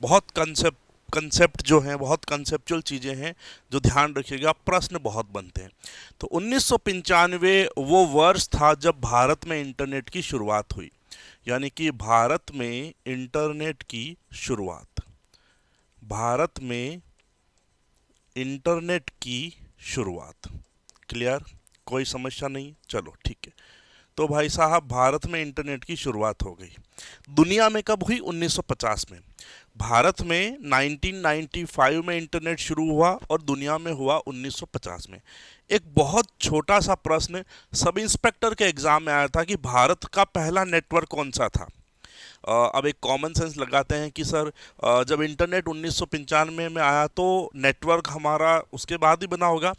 बहुत कंसेप्ट जो हैं, बहुत कंसेप्चुअल चीज़ें हैं जो ध्यान रखिएगा, प्रश्न बहुत बनते हैं। तो 1995 वो वर्ष था जब भारत में इंटरनेट की शुरुआत हुई, यानी कि भारत में इंटरनेट की शुरुआत, भारत में इंटरनेट की शुरुआत। क्लियर? कोई समस्या नहीं? चलो ठीक है। तो भाई साहब, भारत में इंटरनेट की शुरुआत हो गई। दुनिया में कब हुई? 1950 में। भारत में 1995 में इंटरनेट शुरू हुआ और दुनिया में हुआ 1950 में। एक बहुत छोटा सा प्रश्न सब इंस्पेक्टर के एग्जाम में आया था कि भारत का पहला नेटवर्क कौन सा था। अब एक कॉमन सेंस लगाते हैं कि सर, जब इंटरनेट 1995 में आया तो नेटवर्क हमारा उसके बाद ही बना होगा।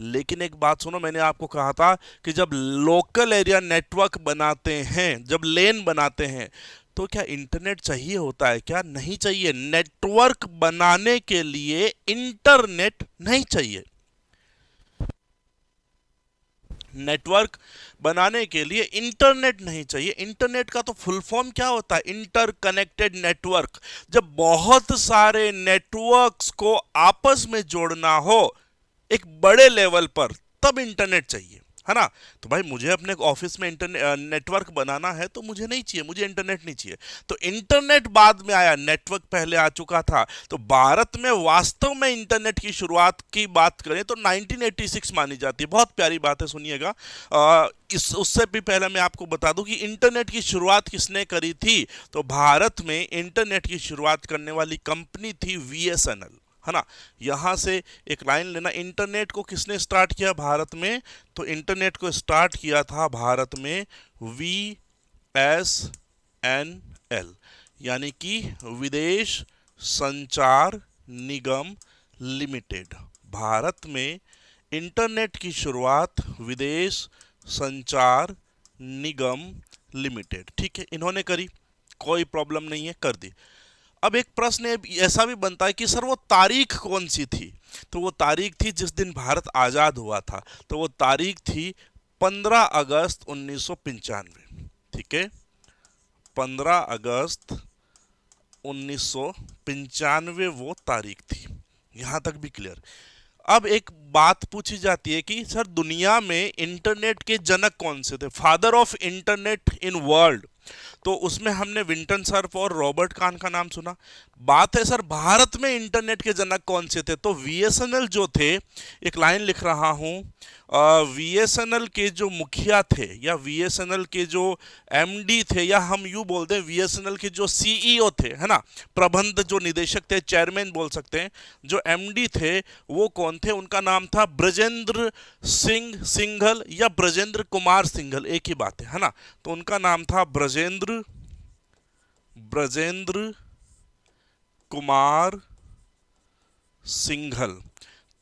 लेकिन एक बात सुनो, मैंने आपको कहा था कि जब लोकल एरिया नेटवर्क बनाते हैं, जब लेन बनाते हैं, तो क्या इंटरनेट चाहिए होता है? क्या नहीं चाहिए? नेटवर्क बनाने के लिए इंटरनेट नहीं चाहिए। नेटवर्क बनाने के लिए इंटरनेट नहीं चाहिए। इंटरनेट का तो फुल फॉर्म क्या होता है? Inter connected network. जब बहुत सारे नेटवर्क्स को आपस में जोड़ना हो एक बड़े लेवल पर, तब इंटरनेट चाहिए, है ना। तो भाई मुझे अपने ऑफिस में इंटरनेट नेटवर्क बनाना है तो मुझे नहीं चाहिए, मुझे इंटरनेट नहीं चाहिए। तो इंटरनेट बाद में आया, नेटवर्क पहले आ चुका था। तो भारत में वास्तव में इंटरनेट की शुरुआत की बात करें तो 1986 मानी जाती है। बहुत प्यारी बात है, सुनिएगा। इस उससे भी पहले मैं आपको बता दूं कि इंटरनेट की शुरुआत किसने करी थी। तो भारत में इंटरनेट की शुरुआत करने वाली कंपनी थी VSNL, है ना। यहां से एक लाइन लेना, इंटरनेट को किसने स्टार्ट किया भारत में? तो इंटरनेट को स्टार्ट किया था भारत में VSNL, यानी कि विदेश संचार निगम लिमिटेड। भारत में इंटरनेट की शुरुआत विदेश संचार निगम लिमिटेड, ठीक है, इन्होंने करी। कोई प्रॉब्लम नहीं है, कर दी। अब एक प्रश्न ऐसा भी बनता है कि सर वो तारीख कौन सी थी। तो वो तारीख थी जिस दिन भारत आज़ाद हुआ था। तो वो तारीख थी 15 अगस्त 1995। ठीक है, 15 अगस्त 1995 वो तारीख थी। यहां तक भी क्लियर। अब एक बात पूछी जाती है कि सर दुनिया में इंटरनेट के जनक कौन से थे, father of internet in world. तो उसमें हमने विंटन सर्फ और रॉबर्ट कान का नाम सुना। बात है सर भारत में इंटरनेट के जनक कौन से थे। तो VSNL जो थे, एक लाइन लिख रहा हूं, VSNL के जो मुखिया थे या VSNL के जो MD थे, या हम यूं बोलते हैं VSNL के जो CEO थे, है ना, प्रबंध जो निदेशक थे, चेयरमैन बोल सकते हैं, जो MD थे, वो कौन थे? उनका नाम था ब्रजेंद्र सिंह सिंघल या ब्रजेंद्र कुमार सिंघल, एक ही बात है ना। तो उनका नाम था ब्रजेंद्र ब्रजेंद्र कुमार सिंघल।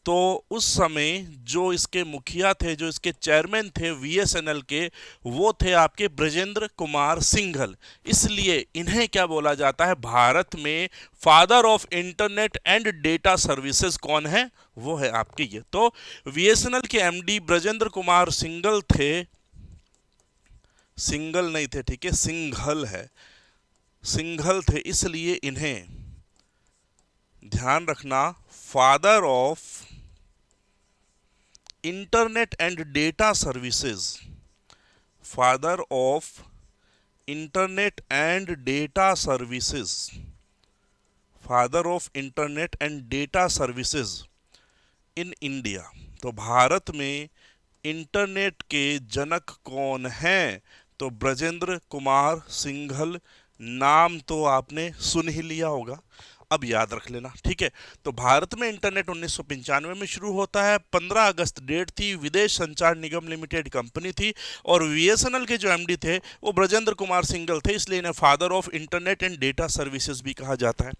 तो उस समय जो इसके मुखिया थे, जो इसके चेयरमैन थे VSNL के, वो थे आपके ब्रजेंद्र कुमार सिंघल। इसलिए इन्हें क्या बोला जाता है? भारत में father of internet and data services कौन है? वो है आपके ये। तो VSNL के MD ब्रजेंद्र कुमार सिंघल थे, सिंगल नहीं थे, ठीक है, सिंघल है, सिंघल थे। इसलिए इन्हें ध्यान रखना, father of internet and data services, father of internet and data services, father of internet and data services in India. तो भारत में इंटरनेट के जनक कौन हैं? तो ब्रजेंद्र कुमार सिंघल। नाम तो आपने सुन ही लिया होगा, अब याद रख लेना, ठीक है। तो भारत में इंटरनेट 1995 में शुरू होता है। 15 अगस्त डेट थी, विदेश संचार निगम लिमिटेड कंपनी थी, और VSNL के जो MD थे वो ब्रजेंद्र कुमार सिंघल थे, इसलिए इन्हें father of internet and data services भी कहा जाता है।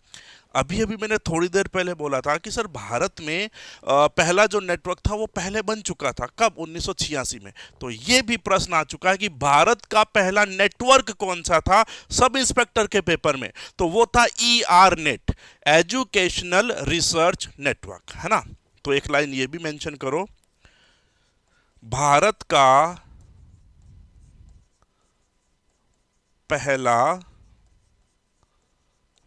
अभी अभी मैंने थोड़ी देर पहले बोला था कि सर भारत में पहला जो नेटवर्क था वो पहले बन चुका था, कब? 1986 में। तो ये भी प्रश्न आ चुका है कि भारत का पहला नेटवर्क कौन सा था सब इंस्पेक्टर के पेपर में। तो वो था ERNET, एजुकेशनल रिसर्च नेटवर्क, है ना। तो एक लाइन ये भी मेंशन करो, भारत का पहला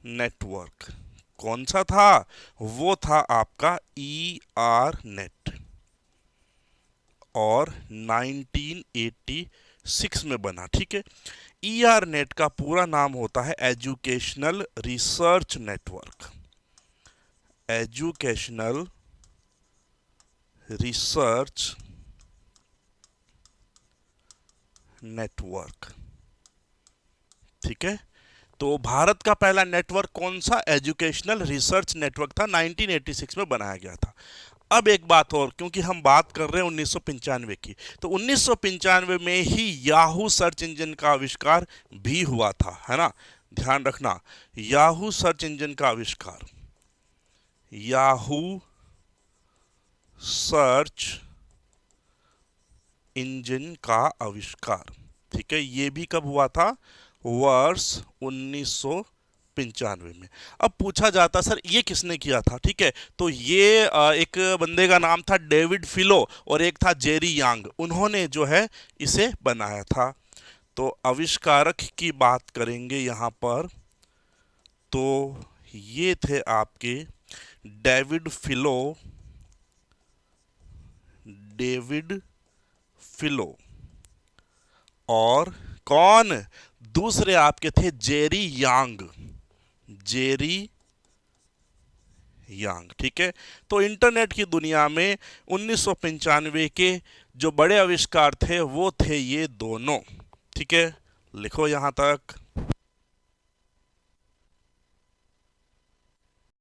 नेटवर्क, कौन सा था? वो था आपका ER नेट, और 1986 में बना। ठीक है, ER नेट का पूरा नाम होता है educational research network. Educational research network. ठीक है, तो भारत का पहला नेटवर्क कौन सा? एजुकेशनल रिसर्च नेटवर्क था, 1986 में बनाया गया था। अब एक बात और, क्योंकि हम बात कर रहे हैं 1995 की, तो 1995 में ही याहू सर्च इंजन का आविष्कार भी हुआ था, है ना? ध्यान रखना, याहू सर्च इंजन का आविष्कार, याहू सर्च इंजन का आविष्कार, ठीक है, ये भी कब हुआ था? वर्ष 1995 में। अब पूछा जाता सर ये किसने किया था? ठीक है, तो ये एक बंदे का नाम था डेविड फिलो और एक था जेरी यांग, उन्होंने जो है इसे बनाया था। तो आविष्कारक की बात करेंगे यहाँ पर, तो ये थे आपके डेविड फिलो, डेविड फिलो, और कौन? दूसरे आपके थे जेरी यांग, जेरी यांग। ठीक है, तो इंटरनेट की दुनिया में 1995 के जो बड़े आविष्कार थे वो थे ये दोनों। ठीक है, लिखो यहां तक।